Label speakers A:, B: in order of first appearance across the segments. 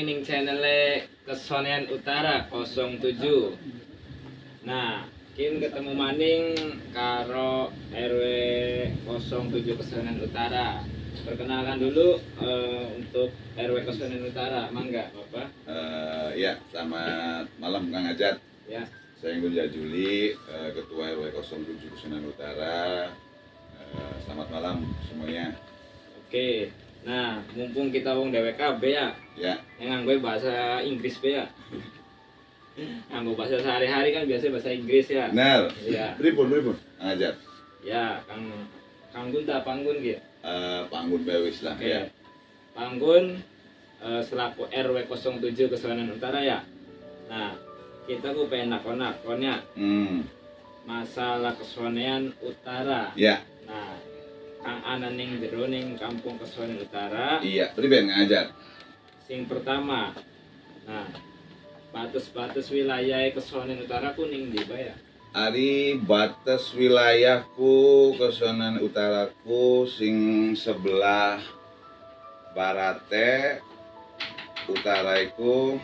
A: lagi ning channel Kesonean Utara 07. Nah, kin ketemu maning karo RW 07 Kesonean Utara. Perkenalkan dulu untuk RW Kesonean Utara, mangga Bapak.
B: Ya, selamat malam Kang Ajat.
A: Ya.
B: Saya Gunja Juli, Ketua RW 07 Kesonean Utara. Selamat malam semuanya.
A: Oke. Nah, mumpung kita wong DWKB ya.
B: Ya.
A: Yang nganggo bahasa Inggris be ya. Nganggo bahasa sehari-hari kan biasa bahasa Inggris ya.
B: Benar.
A: Iya.
B: Pripun, Kang Ajat.
A: Ya, Kanggun tak panggun gitu.
B: Panggun bewis lah.
A: Oke.
B: Ya.
A: Panggun selaku RW 07 Kesonean Utara ya. Nah, kita ku pengen nakon-nakonnya masalah Kesonean Utara.
B: Ya.
A: Nah, Kang ana ning jero ning Kampung Kesonean Utara.
B: Iya, pripun Kang Ajat?
A: Sing pertama. Nah, batas-batas wilayah Kesonean Utara ku ning ndi ya?
B: Ari batas wilayahku Kesonean Utaraku sing sebelah barate utara iku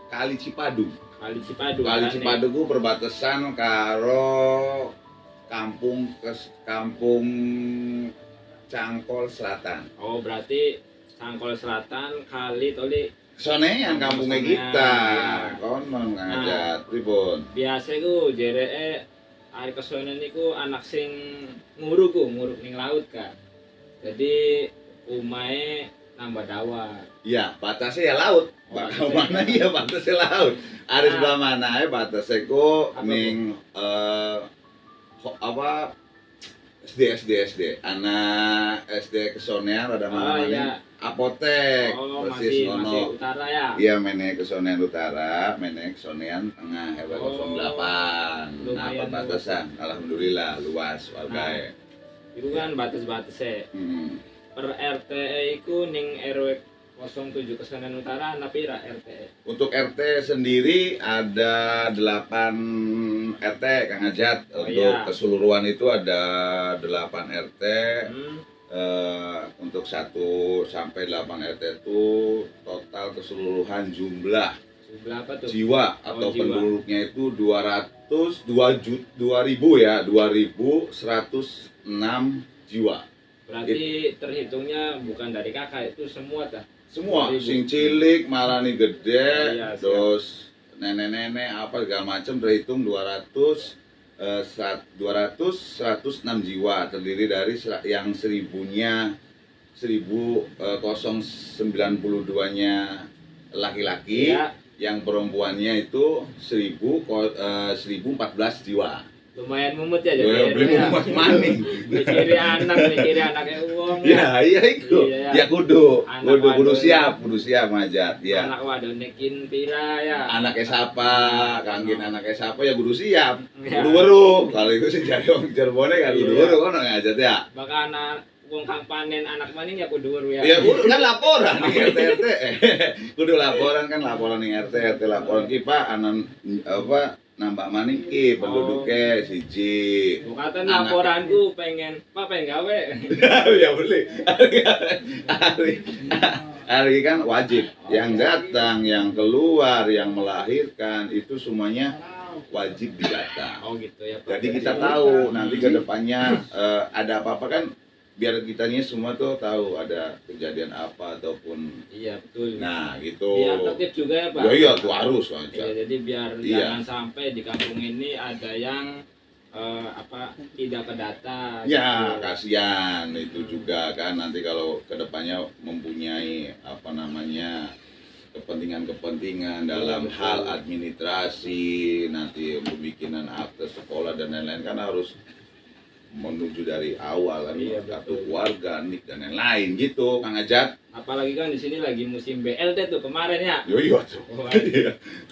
B: Kali Cipadu.
A: Kali Cipadu.
B: Kali Cipadu ku perbatasan karo Kampung Cangkol Selatan.
A: Oh, berarti Cangkol Selatan, Kali Toli
B: Kesonean kampungnya
A: Kesonean,
B: kita.
A: ya.
B: Konon Kang
A: Nah.
B: Ajat, pripun?
A: biasa ku jereke ari Kesonean niku anak sing nguruk ning laut kan. Jadi umahe nambah dawa.
B: Iya, batasnya ya laut.
A: Oh,
B: Bakal
A: batasnya
B: mana
A: ya.
B: ya batasnya laut. Ada
A: Nah.
B: sebelah mana ya batasnya ku
A: Apa,
B: ning SD. Anak SD Kesonean ada mana
A: iya.
B: apotek.
A: Oh,
B: persis
A: masih
B: ono.
A: utara ya.
B: Iya, mene Kesonean Utara, mene Kesonean Tengah, RW 08. Nah,
A: lumayan
B: perbatasan. Alhamdulillah luas warga.
A: Itu kan batas-batasnya. Per RT iku ning RW 07 Kesonean Utara ana pira RT?
B: Untuk RT sendiri ada 8 RT Kang Ajat.
A: Oh,
B: Untuk
A: iya.
B: keseluruhan itu ada 8 RT. Untuk 1 sampai 8 RT itu total keseluruhan jumlah
A: Sebelah apa tuh?
B: jiwa
A: Oh,
B: atau
A: jiwa.
B: penduduknya itu 2.106 jiwa.
A: Berarti terhitungnya bukan dari kakak, itu semua dah.
B: Semua
A: 2.000.
B: sing cilik malah nih gede,
A: Oh, iya, siap.
B: terus nenek-nenek apa segala macam terhitung 106 jiwa, terdiri dari yang 1092-nya laki-laki,
A: Iya.
B: yang perempuannya itu 1014 jiwa.
A: Lumayan mumut ya
B: Boleh beli
A: ya.
B: mumet maning.
A: Mikiri anaknya uang
B: Ya, iya itu.
A: Iya,
B: Ya kudu
A: Anak
B: kudu
A: wadon.
B: siap Majat. Ya.
A: Anak wadon nekin pira ya.
B: Anaknya siapa, kangen anaknya siapa ya kudu siap.
A: Ya.
B: Kudu weruh. Kalau itu sih jadi wong Cirebon kan kudu
A: Iya.
B: weruh kan Ngajat ya.
A: Bakal anak wong kang panen anak maning ya kudu weruh ya.
B: Ya kudu kan laporan nih RT. Kudu laporan nih RT laporan ki Pak anan apa nambah maning ki penduduknya siji.
A: Kata
B: Anak-
A: laporanku pengen gawe.
B: Ya boleh. Hari kan wajib yang datang, yang keluar, yang melahirkan itu semuanya wajib didata.
A: Oh gitu ya. Pak.
B: Jadi kita tahu nanti ke depannya ada apa-apa kan biar kitanya semua tuh tahu ada kejadian apa ataupun
A: Iya betul.
B: nah gitu.
A: Biar tertib juga ya Pak.
B: Ya iya tuh harus
A: Iya,
B: aja.
A: jadi biar
B: Iya.
A: jangan sampai di kampung ini ada yang tidak kedata.
B: Ya
A: gitu.
B: kasihan itu juga kan nanti kalau kedepannya mempunyai apa namanya kepentingan dalam
A: Betul.
B: hal administrasi nanti pembikinan akte sekolah dan lain-lain kan harus menuju dari awal kan
A: Iya,
B: kartu
A: betul.
B: keluarga nik dan lain-lain gitu Kang Ajat.
A: Apalagi kan di sini lagi musim BLT tuh kemarin ya.
B: Yo iya tuh.
A: Wah,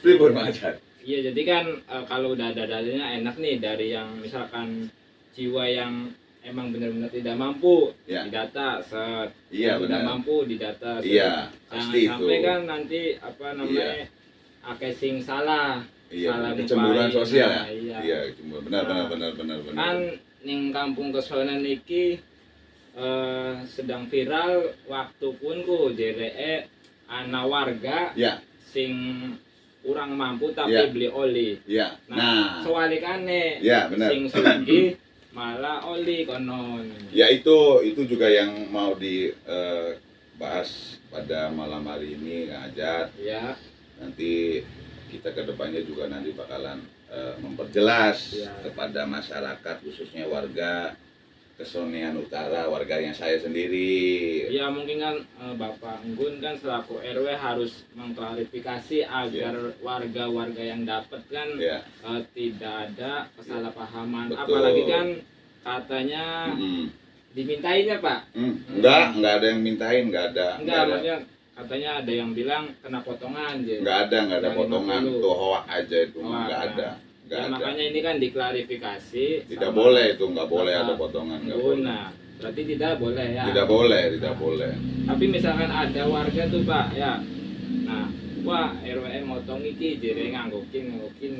B: Pripun Kang Ajat?
A: iya jadi kan kalau udah ada dalilnya enak nih dari yang misalkan jiwa yang emang benar-benar tidak mampu
B: Ya.
A: didata set.
B: Iya
A: Yang tidak
B: benar.
A: mampu didata set.
B: Iya,
A: Jangan
B: pasti itu.
A: sampai kan nanti apa namanya akeh sing salah.
B: Iya,
A: salah
B: kecemburuan
A: ngupain.
B: sosial ya.
A: Nah, iya.
B: Iya, cemburuan. Benar.
A: Kan ning kampung Kesonean iki sedang viral waktu pun ku JDE ana warga
B: Ya,
A: sing kurang mampu tapi
B: Ya.
A: beli oli.
B: ya.
A: Nah,
B: Nah,
A: sewalikane
B: ya benar.
A: sing sugih malah oli konon.
B: Ya itu juga yang mau dibahas pada malam hari ini, Kang Ajat.
A: Ya,
B: Nanti kita kedepannya juga nanti bakalan memperjelas
A: Ya.
B: kepada masyarakat khususnya warga Kesonean Utara, warganya saya sendiri.
A: ya mungkin kan Bapak Enggun kan selaku RW harus mengklarifikasi agar warga-warga yang dapat kan
B: Ya,
A: tidak ada kesalahpahaman.
B: Betul.
A: Apalagi kan katanya
B: mm,
A: dimintainya Pak.
B: enggak ada yang mintain, enggak ada.
A: Maksudnya katanya ada yang bilang kena potongan aja.
B: Enggak ada
A: Yang
B: potongan
A: 50.
B: tuh hoak aja itu,
A: Hoak,
B: enggak
A: nah.
B: ada. Enggak
A: Ya,
B: ada.
A: makanya ini kan diklarifikasi.
B: Tidak
A: sama
B: boleh itu, enggak boleh
A: Bapak
B: ada potongan, enggak
A: Enggun.
B: boleh.
A: Nah, berarti tidak boleh ya.
B: Tidak boleh, tidak boleh.
A: Tapi misalkan ada warga tuh Pak ya. Nah, wah RWM motong iki jadi nganggokin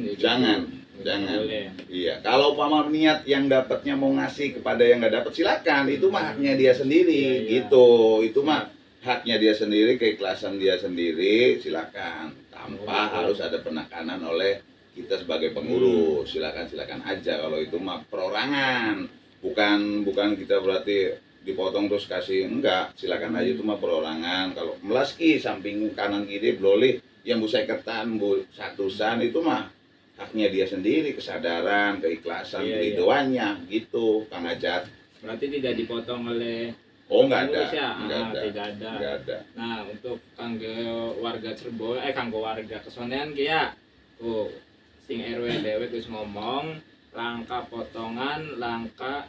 A: gitu.
B: Jangan.
A: Nggak boleh.
B: Iya, kalau umpama niat yang dapatnya mau ngasih kepada yang nggak dapat silakan, itu mah haknya dia sendiri,
A: Iya, iya.
B: gitu. Itu mah haknya dia sendiri, keikhlasan dia sendiri, silakan. Tanpa
A: Oh.
B: harus ada penekanan oleh kita sebagai pengurus. Silakan aja kalau itu mah perorangan. Bukan kita berarti dipotong terus kasih, enggak. Silakan aja itu mah perorangan. Kalau meski samping kanan kiri bloli yang bu seketan, bu satusan itu mah haknya dia sendiri, kesadaran, keikhlasan,
A: Iya, iya.
B: keridoannya gitu, Kang Ajat.
A: Berarti tidak dipotong oleh
B: Oh, enggak ada.
A: pengurus ya?
B: Enggak ada.
A: Tidak ada.
B: Enggak ada.
A: Nah, untuk kanggo warga Cirebon, kanggo warga Kesonean kia, tuh sing RW dewek wis ngomong, langkah potongan, langkah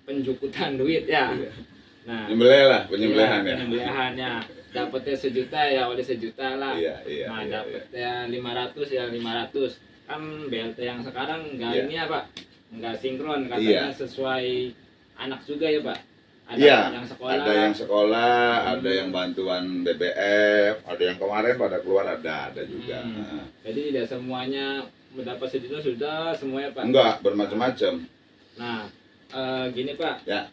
A: penjukutan duit ya.
B: Iya.
A: Nah,
B: Penyembelihan lah, penyembelihan
A: iya,
B: ya.
A: penyembelihannya. Dapatnya 1 juta ya oleh 1 juta lah.
B: Iya.
A: Nah,
B: iya.
A: dapatnya 500 ya 500. Kan BLT yang sekarang enggak
B: Iya.
A: ini ya, Pak. Enggak sinkron katanya
B: Iya.
A: sesuai anak juga ya, Pak. Ada
B: Iya,
A: yang sekolah.
B: ada yang sekolah, ada yang bantuan BBM, ada yang kemarin pada keluar ada juga.
A: Hmm.
B: Nah,
A: Jadi tidak semuanya mendapat 1 juta sudah semuanya, Pak.
B: enggak, bermacam-macam.
A: Nah, gini, Pak.
B: Ya.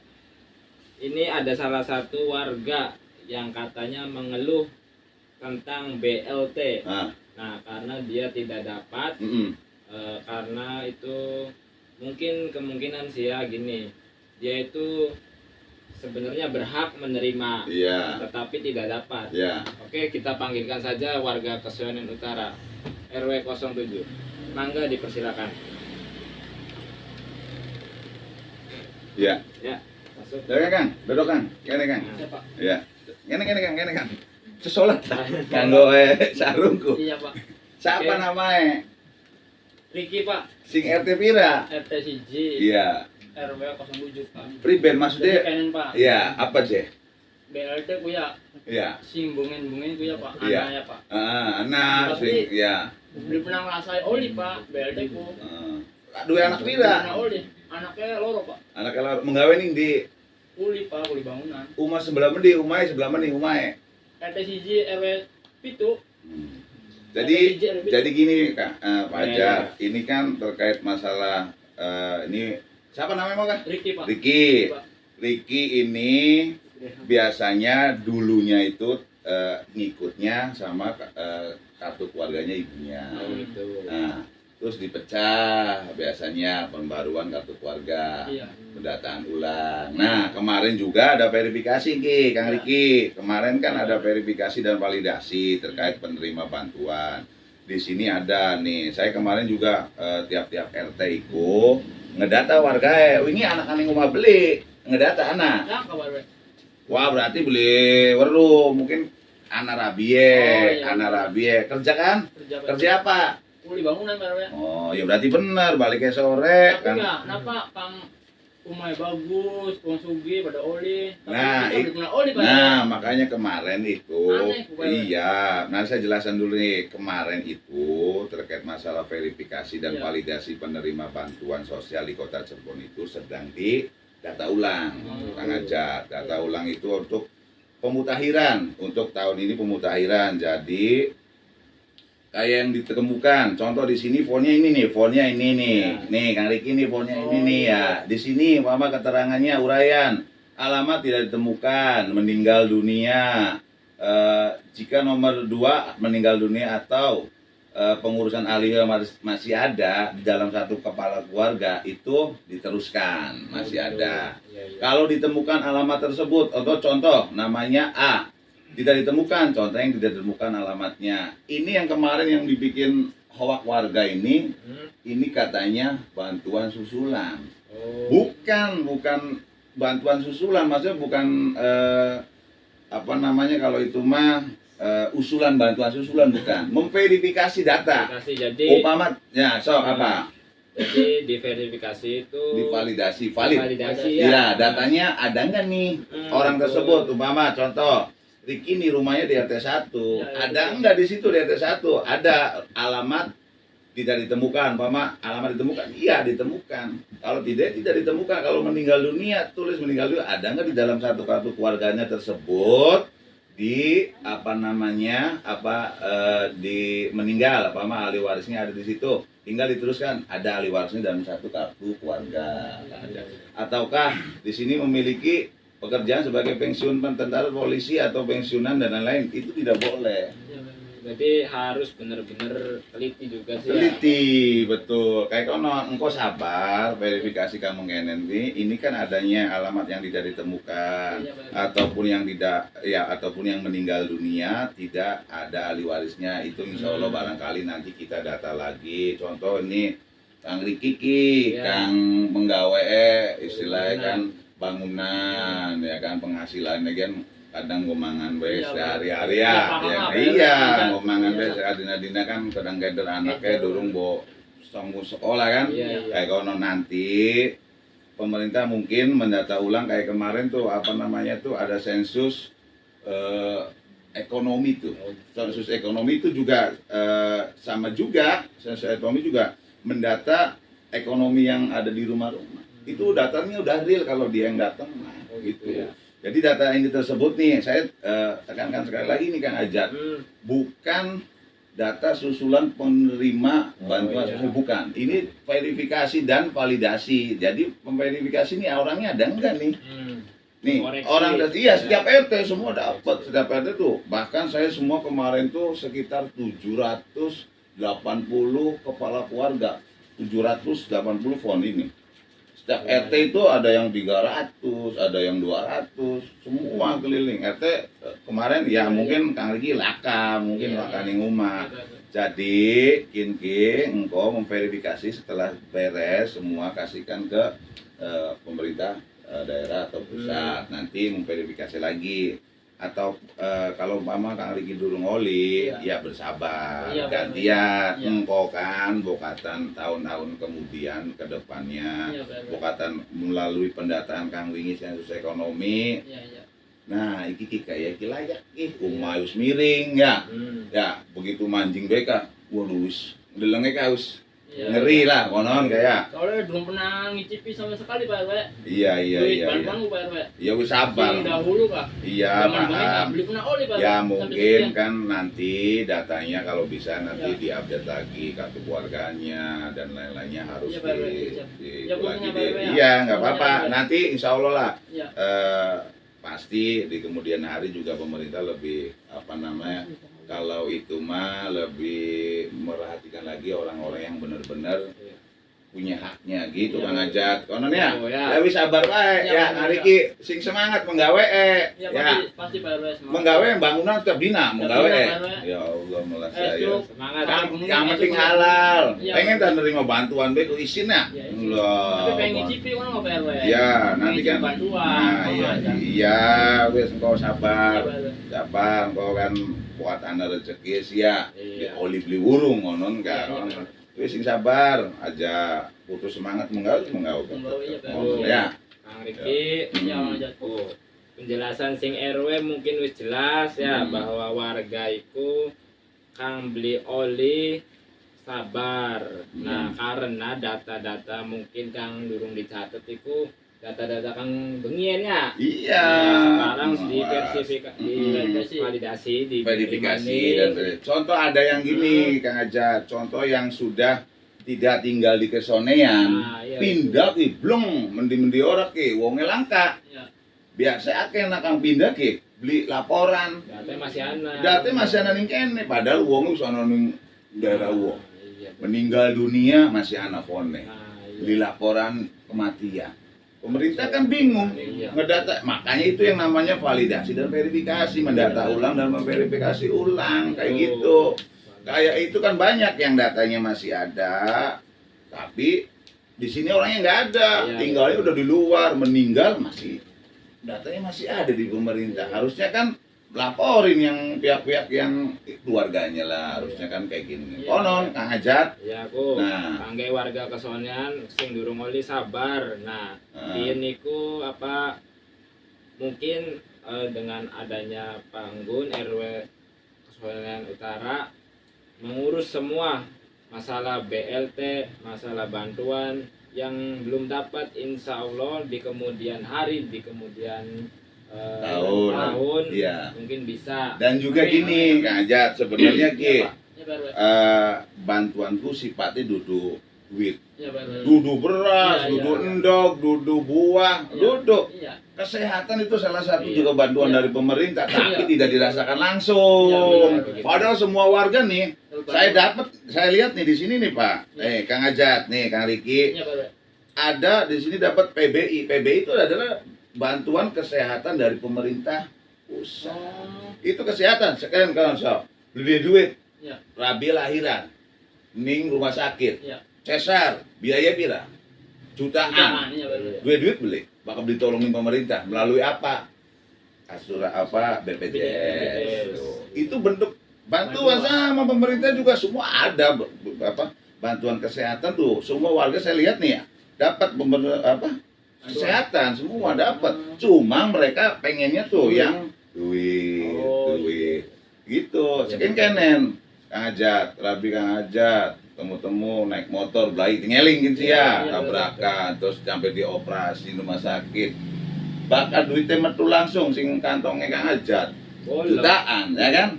A: Ini ada salah satu warga yang katanya mengeluh tentang BLT.
B: Nah,
A: Nah, karena dia tidak dapat karena itu mungkin kemungkinan sih ya gini, dia itu sebenarnya berhak menerima
B: iya,
A: tetapi tidak dapat.
B: iya.
A: Oke, kita panggilkan saja warga Kesonean Utara RW 07. Mangga dipersilakan.
B: Iya.
A: Ya, masuk.
B: Duduk Kang, duduk Kang. Kene Kang.
A: Nah, Pak.
B: Iya. Kene Kang. Sesolat kanggo sarungku.
A: Iya, Pak.
B: Siapa
A: Oke.
B: namanya?
A: Riki, Pak.
B: Sing RT pira?
A: RT CJ
B: Iya.
A: RW 07, Pak.
B: Priben maksudnya?
A: Kanan, Pak.
B: Iya, apa sih?
A: BLT ku ya
B: Iya.
A: sing bungen-bungen ku ya, Pak.
B: Iya.
A: Anaknya, Pak.
B: Anak sing ya.
A: Belum pernah ngerasai oli, Pak. BLT ku.
B: Dua anak pira?
A: Oli. Anaknya loro, Pak.
B: Anak kalau menggawe ning di
A: Uli, Pak, uli bangunan.
B: umah sebelah mendi, umai sebelah mendi, umai.
A: RT CJ RW 7.
B: Jadi gini Kak, Pak
A: Iya,
B: Ajar, ini kan terkait masalah ini siapa namanya Kak?
A: Riki, Pak.
B: Riki.
A: Pak.
B: Riki ini biasanya dulunya itu ngikutnya sama kartu keluarganya ibunya.
A: Oh, gitu.
B: Nah, terus dipecah biasanya pembaruan kartu keluarga,
A: Iya.
B: pendataan ulang. Nah, kemarin juga ada verifikasi Ki, Kang
A: Ya.
B: Riki. Kemarin kan ada verifikasi dan validasi terkait penerima bantuan. Di sini ada nih, saya kemarin juga tiap-tiap RT iku ngedata warga ini anak-anak rumah beli, ngedata anak.
A: Ya, kabar, Pak.
B: Wah, berarti beli weru, mungkin anak rabie,
A: Oh, iya.
B: anak rabie. Kerja kan?
A: Kerja, Pak.
B: Kerja apa?
A: Uli bangunan, Pak, RW.
B: Oh, ya berarti bener, baliknya sore
A: Tapi
B: kan.
A: enggak, kenapa Kang umai bagus, Wong Sugi pada oli. Tapi
B: Nah,
A: kita belum pernah oli, Pak.
B: Nah, makanya kemarin itu,
A: Aneh, pokoknya.
B: iya, nanti saya jelaskan dulu nih, kemarin itu terkait masalah verifikasi dan
A: Iya.
B: validasi penerima bantuan sosial di Kota Cirebon itu sedang di data ulang,
A: Oh.
B: Kang Ajat. Data ulang itu untuk pemutakhiran, untuk tahun ini pemutakhiran. Jadi kayak yang ditemukan. Contoh di sini fontnya ini nih, fontnya ini nih.
A: Ya.
B: Nih, Kang Riki nih fontnya ini nih ya. Di sini umpama keterangannya uraian, alamat tidak ditemukan, meninggal dunia. Jika nomor 2 meninggal dunia atau pengurusan ahli masih ada di dalam satu kepala keluarga, itu diteruskan masih ada. Kalau ditemukan alamat tersebut atau contoh namanya A tidak ditemukan, contoh yang tidak ditemukan alamatnya, ini yang kemarin yang dibikin hoak warga ini katanya bantuan susulan. Bukan bantuan susulan, maksudnya bukan apa namanya kalau itu mah usulan bantuan susulan, bukan. Memverifikasi data.
A: Jadi
B: umpama ya apa?
A: Jadi diverifikasi itu
B: Divalidasi,
A: validasi
B: ya. Datanya ada nggak nih orang tersebut, umpama contoh Riki nih rumahnya di RT 1. Ada nggak di situ di RT 1? Ada alamat tidak ditemukan, umpama alamat ditemukan, iya ditemukan. Kalau tidak ditemukan. Kalau meninggal dunia, tulis meninggal dunia, ada nggak di dalam satu kartu keluarganya tersebut di di meninggal, ahli warisnya ada di situ, tinggal diteruskan ada ahli warisnya dalam satu kartu keluarga. Ataukah di sini memiliki pekerjaan sebagai pensiun tentara, polisi atau pensiunan dan lain-lain, itu tidak boleh.
A: Jadi harus benar-benar teliti juga sih.
B: Teliti, betul. Kayak kono engkau sabar verifikasi kamu ngenen ini kan adanya alamat yang tidak ditemukan ataupun yang meninggal dunia tidak ada ahli warisnya, itu insya Allah barangkali nanti kita data lagi. Contoh ini Kang Riki Kang menggawe istilahnya kan bangunan ya kan, penghasilannya kan kadang gomangan wes hari-hari gomangan wes dina kan kadang geder anaknya durung songgu sekolah kan. Kayak kono nanti pemerintah mungkin mendata ulang kayak kemarin tuh ada sensus ekonomi tuh. Sensus ekonomi itu juga sama juga, sensus ekonomi juga mendata ekonomi yang ada di rumah-rumah. Itu datanya udah real kalau dia yang datang, gitu. Jadi data ini tersebut nih, saya tekankan sekali lagi nih Kang Ajat, bukan data susulan penerima bantuan sosial, bukan. Ini verifikasi dan validasi. Jadi pemverifikasi nih orangnya ada enggak nih? Nih koreksi. Orang setiap RT semua dapat, setiap RT tuh. Bahkan saya semua kemarin tuh sekitar 780 kepala keluarga, 780 font ini. Setiap RT itu ada yang 300, ada yang 200, semua keliling. RT kemarin ya mungkin Kang Riki laka, mungkin laka ning umah. Jadi engkau memverifikasi setelah beres semua, kasihkan ke pemerintah daerah atau pusat. Nanti memverifikasi lagi. Atau kalau mama Kang Riki durung oli, ya bersabar, gantian engkau kan bokatan tahun-tahun kemudian ke depannya, bokatan melalui pendataan Kang Wingi sensus ekonomi. Nah, iki kayak layak umayus miring ya. Ya, begitu manjing beka, waduh wis delenge kaus. Ngeri lah konon kayak.
C: Soalnya belum pernah ngicipi sama sekali Pak RW.
B: Iya.
C: Bantuan Pak RW.
B: Ya wis sabar.
C: Dahulu Kak.
B: Iya, paham.
C: Beli pernah oli Pak.
B: Ya mungkin kan nanti datanya kalau bisa nanti diupdate lagi kartu keluarganya dan lain-lainnya harus Iya, nggak apa-apa. Nanti insya Allah lah. Pasti di kemudian hari juga pemerintah lebih kalau itu mah lebih merhatikan lagi orang-orang yang benar-benar punya haknya gitu Kang Ajat. Konon ya. Ya wis sabar wae ya. Hari ki sing semangat menggawe
C: ya. Pasti Pak RW semangat.
B: Menggawe bangunan setiap dina menggawe. Ya Allah malah saya.
C: Semangat.
B: Yang penting halal. Pengen tak nerima bantuan be ku isinnya.
C: Tapi pengen ngicipi kan Pak RW.
B: Ya, nanti kan
C: bantuan.
B: Iya, wis engkau sabar. Sabar engkau kan buat anak rezeki ya. Oli beli urung ngonon kan. Wis sing sabar aja, putus semangat menggawe. Ya.
A: Kang Riki, penjelasan sing RW mungkin wis jelas ya bahwa warga iku kang beli oli sabar. Nah, karena data-data mungkin kang durung dicatet iku data-data kang bengien ya.
B: Iya.
A: Nah, sekarang
C: Validasi.
A: di
B: Verifikasi dan contoh ada yang gini Kang Aja, contoh yang sudah tidak tinggal di kesonean,
A: Nah, iya,
B: pindah ki blong mendi ora ki wonge langka.
C: Iya.
B: Biasa akeh nak kang pindah ki beli laporan.
A: data
B: Masih ana ning kene padahal wong wis ana ning daerah wong.
A: Iya.
B: Meninggal dunia masih ana fone.
A: Nah,
B: Beli
A: iya.
B: laporan kematian. Pemerintah kan bingung
A: Iya.
B: ngedata, makanya itu yang namanya validasi dan verifikasi, mendata ulang dan memverifikasi ulang kayak gitu. Kayak itu kan banyak yang datanya masih ada, tapi di sini orangnya nggak ada,
A: Iya,
B: tinggalnya udah di luar, meninggal masih datanya masih ada di pemerintah. Harusnya kan laporin yang pihak-pihak yang keluarganya lah, harusnya kan kayak gini.
C: Iya.
B: Konon Kang Hajat.
A: Ya aku
B: Nah.
A: kangge warga kesonean sing durung oli sabar. Nah, biyen niku apa mungkin dengan adanya Panggun RW Kesonean Utara mengurus semua masalah BLT, masalah bantuan yang belum dapat, insya Allah di kemudian hari, di kemudian tahun
B: Iya.
A: mungkin bisa.
B: Dan juga gini Kang Hajat, sebenarnya Ki,
C: Iya, Pak RW.
B: bantuanku sifatnya duduk duit,
C: Iya, Pak RW.
B: duduk beras,
C: Iya,
B: duduk
C: iya.
B: endog, duduk buah,
C: Iya.
B: duduk.
C: Iya.
B: Kesehatan itu salah satu
A: Iya.
B: juga bantuan
C: Iya.
B: dari pemerintah, tapi
C: Iya.
B: tidak dirasakan langsung.
C: Iya,
A: benar.
B: Padahal semua warga nih, saya dapat, saya lihat nih di sini nih Pak,
C: Iya.
B: Kang Hajat nih, Kang Riki,
C: Iya, Pak RW.
B: ada di sini dapat PBI. PBI itu adalah bantuan kesehatan dari pemerintah pusat.
C: Oh.
B: Itu kesehatan. Sekarang kalau so, beli duit,
C: Iya.
B: rabi lahiran, ning rumah sakit,
C: Iya.
B: cesar, biaya pira? Jutaan.
C: Iya, Pak RW.
B: Duit beli, bakal ditolongin pemerintah melalui apa? Asura apa? BPJS. Itu bentuk bantuan sama pemerintah juga semua ada apa? Bantuan kesehatan tuh. Semua warga saya lihat nih ya, dapat kesehatan semua dapat. Cuma mereka pengennya tuh yang duit,
A: Oh,
B: duit. Gitu. Sekian kenen. Kang Hajat, Rabi Kang Hajat, temu-temu naik motor belai tingeling gitu ya,
C: Iya,
B: tabrakan terus sampai dioperasi rumah sakit. Bakal duitnya metu langsung sing kantongnya Kang Hajat. Jutaan, ya kan?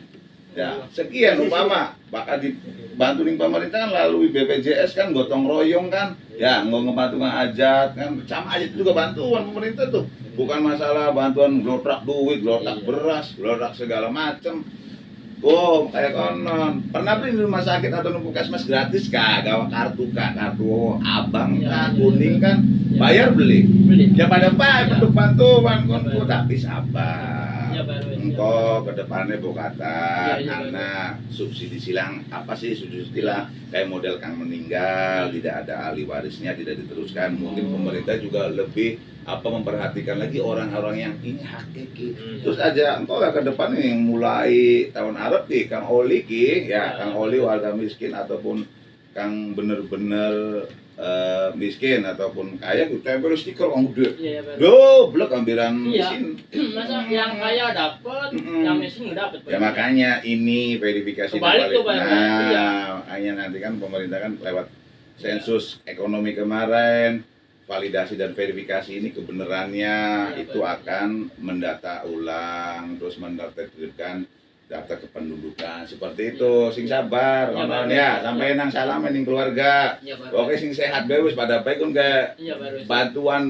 B: Ya, sekian umpama bakal dibantu ning pemerintah kan melalui BPJS kan gotong royong kan. Ya, ngebantu Kang Hajat kan. Sama aja itu juga bantuan pemerintah tuh. Bukan masalah bantuan glotrak duit, glotrak beras, glotrak segala macem. Oh, kayak konon. Pernah beli di rumah sakit atau nunggu puskesmas gratis kah? Gawa kartu kah? Kartu abang kah? Kuning kan? Bayar beli.
C: Beli.
B: Ya pada
C: Iya.
B: bentuk bantuan konku tapi sabar.
C: Iya, Pak RW.
B: Engkau ke depannya bokatan,
C: Iya, iya,
B: anak subsidi silang apa sih subsidi silang kayak model Kang meninggal tidak ada ahli warisnya tidak diteruskan, mungkin pemerintah juga lebih memperhatikan lagi orang-orang yang ini hakiki. Terus aja engkau ke depan nih yang mulai tahun Arab nih Kang Oli ki ya Kang Oli warga miskin ataupun Kang bener-bener miskin ataupun kaya gue tempel stiker Kang gede.
C: Iya, Pak RW.
B: Goblok ambiran
C: Iya.
B: mesin.
C: Masa yang kaya dapat, yang miskin nggak dapat.
B: Ya makanya ini verifikasi
C: Kebalik tuh, Pak.
B: Nah,
C: Iya.
B: makanya nanti kan pemerintah kan lewat sensus ekonomi kemarin, validasi dan verifikasi ini kebenarannya
C: Iya,
B: itu
C: Pak.
B: akan mendata ulang, terus mentertibkan data kependudukan seperti itu. Sing sabar,
C: Iya,
B: konon
C: Pak.
B: ya, sampai nang salam ning keluarga.
C: Iya, Pak RW.
B: Oke, sing sehat bae wis pada baik kan kayak
C: Iya, Pak RW.
B: bantuan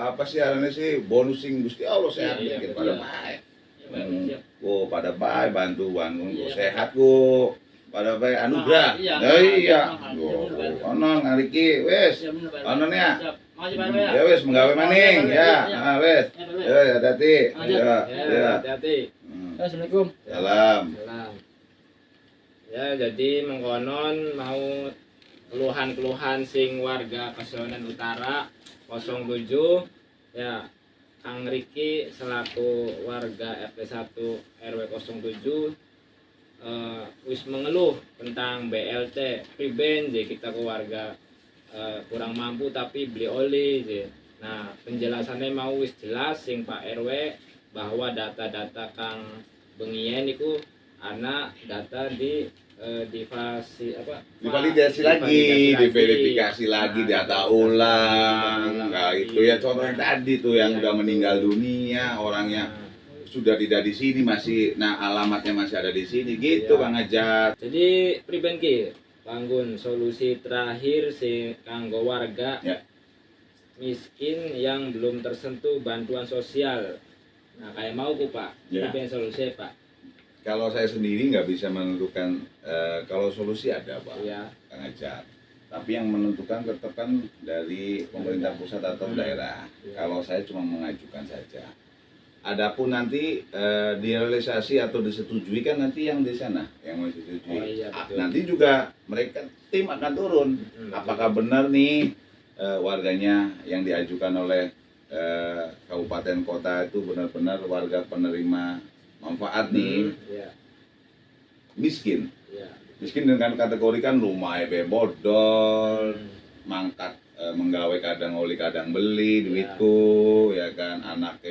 B: apa sih arane sih bonus sing Gusti Allah sehat
A: Iya,
B: dikit
A: iya,
B: pada
C: iya.
B: baik.
C: Iya, Pak RW. Siap.
B: Oh, pada baik bantuan
C: Iya.
B: sehat ku. Pada baik anugerah.
C: Iya.
B: Iya.
C: Mahal.
B: Oh,
C: Iya, bener, Pak.
B: ono ngariki wis.
C: Iya, bener, Pak RW.
B: Ono ya.
C: Siap. Makasih, Pak RW ya.
B: Ya wis menggawe maning ya.
C: Iya.
B: Ah wis.
C: Iya, Pak RW.
B: Ya hati-hati.
C: Lanjut.
B: Ya.
A: Ya,
B: Ya.
A: hati-hati.
C: Assalamualaikum.
B: Salam.
A: Salam. Ya, jadi mengkonon mau keluhan-keluhan sing warga Kesonean Utara 07 ya Kang Riki selaku warga RT 1 RW 07 wis mengeluh tentang BLT priben je kita ke warga kurang mampu tapi beli oli je. Nah, penjelasannya mau wis jelas sing Pak RW bahwa data-data Kang Bengien itu anak data di
B: divalidasi lagi, diverifikasi lagi, data ulang. Nah, itu ya contoh yang tadi tuh yang udah meninggal dunia, orangnya sudah tidak di sini masih, nah alamatnya masih ada di sini gitu, Kang Ajat.
A: Jadi priben ki Panggun solusi terakhir si kanggo warga
B: Ya.
A: miskin yang belum tersentuh bantuan sosial. Nah, kayak mau ku Pak,
B: Ya.
A: priben solusi Pak.
B: Kalau saya sendiri nggak bisa menentukan, kalau solusi ada, Pak,
A: Ya.
B: Kang Ajat. Tapi yang menentukan tetap kan dari pemerintah pusat atau daerah.
A: Ya.
B: Kalau saya cuma mengajukan saja. Adapun nanti direalisasi atau disetujui kan nanti yang di sana yang menyetujui.
A: Oh, iya, betul.
B: Nanti juga mereka tim akan turun.
A: Betul.
B: Apakah benar nih warganya yang diajukan oleh kabupaten kota itu benar-benar warga penerima manfaat nih,
A: Ya.
B: miskin.
A: Ya.
B: Miskin dengan kategori kan rumah bodol, mangkat menggawe kadang oli kadang beli duitku, ya kan, anak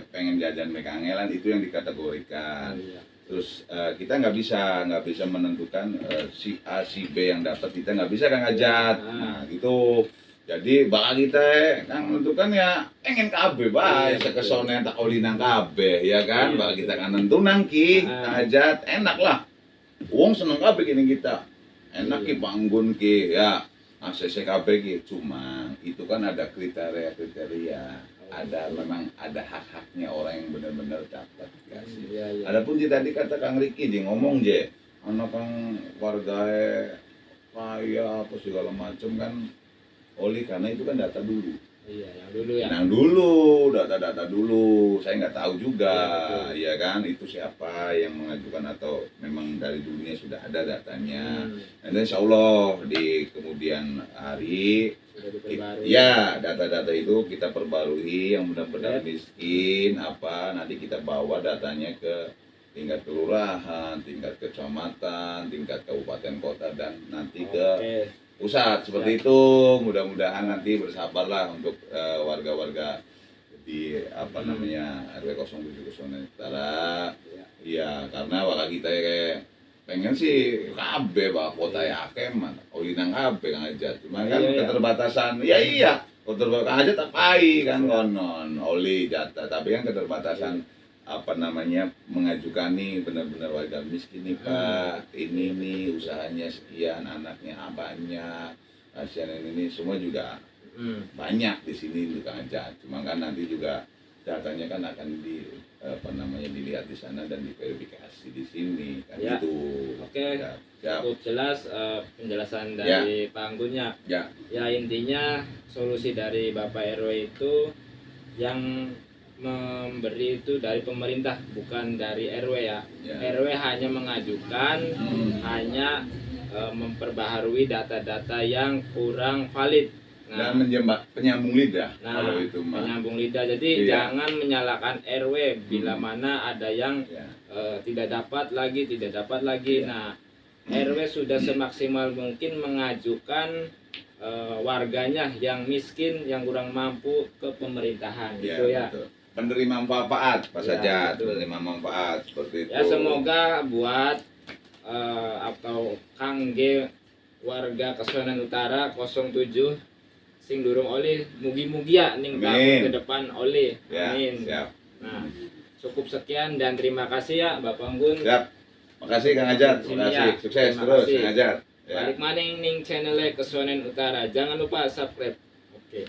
B: pengen jajan mekangelan, itu yang dikategorikan.
A: Iya.
B: Terus kita nggak bisa menentukan si A si B yang dapat, kita nggak bisa Kang Ajat. Nah gitu. Jadi bakal kita kan menentukan ya pengen KB bae sekesone tak oli nang KB, ya kan, bakal kita kan nentu nang ki Kang Ajat, enak lah. Wong seneng KB gini kita, enak ki Panggun ki ya. ACCKB gitu, cuma itu kan ada kriteria, ada memang ada hak-haknya orang yang benar-benar dapat dikasih.
A: Iya, iya.
B: Adapun tadi kata Kang Riki dia ngomong je, anak kang warga kaya apa segala macam kan, oli karena itu kan data dulu.
A: Iya, yang dulu ya.
B: Yang dulu, data-data dulu, saya nggak tahu juga, ya kan, itu siapa yang mengajukan atau memang dari dulunya sudah ada datanya. Dan insya Allah di kemudian hari,
A: Sudah diperbarui.
B: ya data-data itu kita perbarui yang benar-benar miskin, apa nanti kita bawa datanya ke tingkat kelurahan, tingkat kecamatan, tingkat kabupaten kota dan nanti ke pusat seperti itu. Mudah-mudahan nanti bersabarlah untuk warga-warga di apa namanya RW 07 Utara. Iya, karena wakil kita kayak pengen sih KB Pak kota ya keman, oli nang KB Kang Ajat. Cuma kan keterbatasan. Iya. Keterbatasan aja tak pai kan konon oli jatah, tapi kan keterbatasan apa namanya mengajukan nih benar-benar warga miskin nih Pak, ini nih usahanya sekian, anaknya banyak, kasihan ini semua juga banyak di sini Kang Ajat. Cuma kan nanti juga datanya kan akan di apa namanya dilihat di sana dan diverifikasi di sini kan gitu.
A: Oke.
B: Ya.
A: Cukup jelas penjelasan dari Panggunnya.
B: Ya.
A: Ya intinya solusi dari Bapak RW itu yang memberi itu dari pemerintah bukan dari RW ya. RW hanya mengajukan, hanya memperbaharui data-data yang kurang valid.
B: Dan penyambung lidah kalau itu mah.
A: Penyambung lidah. Jadi jangan menyalahkan RW bila mana ada yang tidak dapat lagi. Nah, RW sudah semaksimal mungkin mengajukan warganya yang miskin, yang kurang mampu ke pemerintahan gitu ya.
B: Betul. Penerima manfaat Pak Sajat, penerima manfaat seperti itu.
A: Ya semoga buat atau kangge warga Kesonan Utara 07 sing durung oli mugi-mugi ya ning tahun ke depan oli. Amin.
B: Siap.
A: Nah, cukup sekian dan terima kasih ya Bapak Panggun.
B: Siap. Makasih Kang Ajat, makasih. Sukses terus Kang Ajat.
A: Balik maning ning channel Kesonan Utara. Jangan lupa subscribe. Oke.